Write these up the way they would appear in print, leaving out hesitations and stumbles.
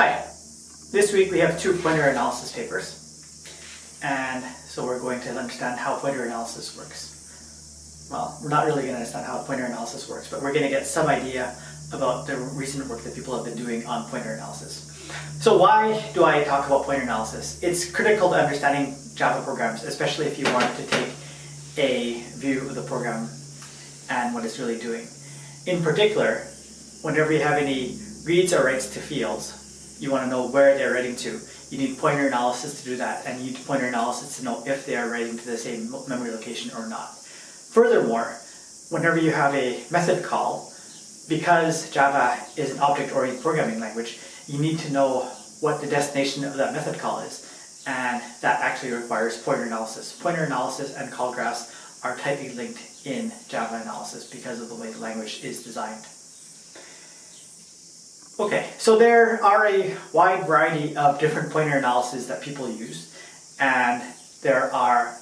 Hi, this week we have two pointer analysis papers, and so we're going to understand how pointer analysis works. Well, we're not really going to understand how pointer analysis works, but we're going to get some idea about the recent work that people have been doing on pointer analysis. So why do I talk about pointer analysis? It's critical to understanding Java programs, especially if you want to take a view of the program and what it's really doing. In particular, whenever you have any reads or writes to fields, you want to know where they're writing to. You need pointer analysis to do that, and you need pointer analysis to know if they are writing to the same memory location or not. Furthermore, whenever you have a method call, because Java is an object-oriented programming language, you need to know what the destination of that method call is, and that actually requires pointer analysis. Pointer analysis and call graphs are tightly linked in Java analysis because of the way the language is designed. Okay, so there are a wide variety of different pointer analyses that people use, and there are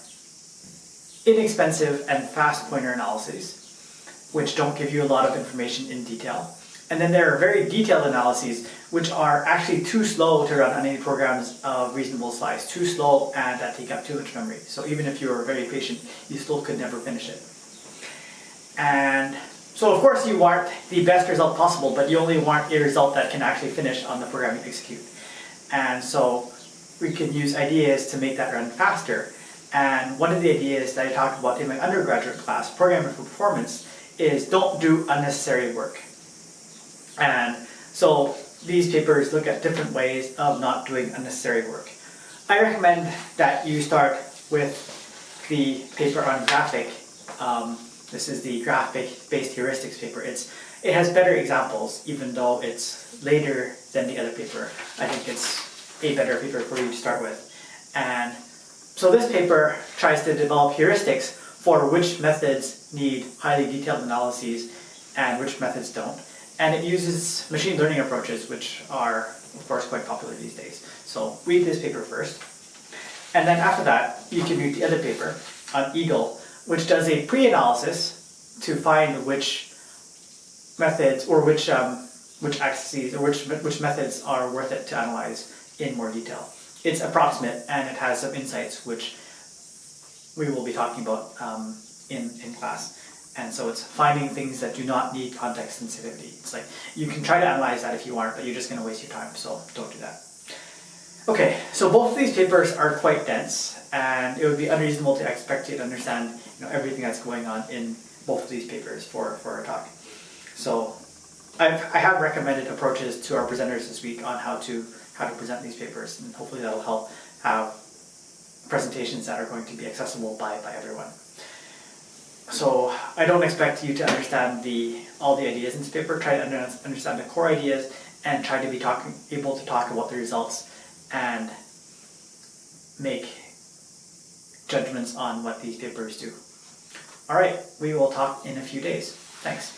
inexpensive and fast pointer analyses, which don't give you a lot of information in detail. And then there are very detailed analyses, which are actually too slow to run on any programs of reasonable size, too slow and that take up too much memory. So even if you were very patient, you still could never finish it. And so of course you want the best result possible, but you only want a result that can actually finish on the program you execute. And so we can use ideas to make that run faster. And one of the ideas that I talked about in my undergraduate class, Programming for Performance, is don't do unnecessary work. And so these papers look at different ways of not doing unnecessary work. I recommend that you start with the paper on graphic. This is the graphic-based heuristics paper. It has better examples, even though it's later than the other paper. I think it's a better paper for you to start with. And so this paper tries to develop heuristics for which methods need highly detailed analyses and which methods don't. And it uses machine learning approaches, which are, of course, quite popular these days. So read this paper first. And then after that, you can read the other paper on Eagle, which does a pre-analysis to find which methods or which axes or which methods are worth it to analyze in more detail. It's approximate, and it has some insights which we will be talking about in class. And so it's finding things that do not need context sensitivity. It's like, you can try to analyze that if you want, but you're just going to waste your time, so don't do that. Okay, so both of these papers are quite dense, and it would be unreasonable to expect you to understand everything that's going on in both of these papers for our talk. So I have recommended approaches to our presenters this week on how to present these papers, and hopefully that'll help have presentations that are going to be accessible by everyone. So I don't expect you to understand all the ideas in this paper. Try to understand the core ideas and try to be able to talk about the results and make judgments on what these papers do. All right, we will talk in a few days. Thanks.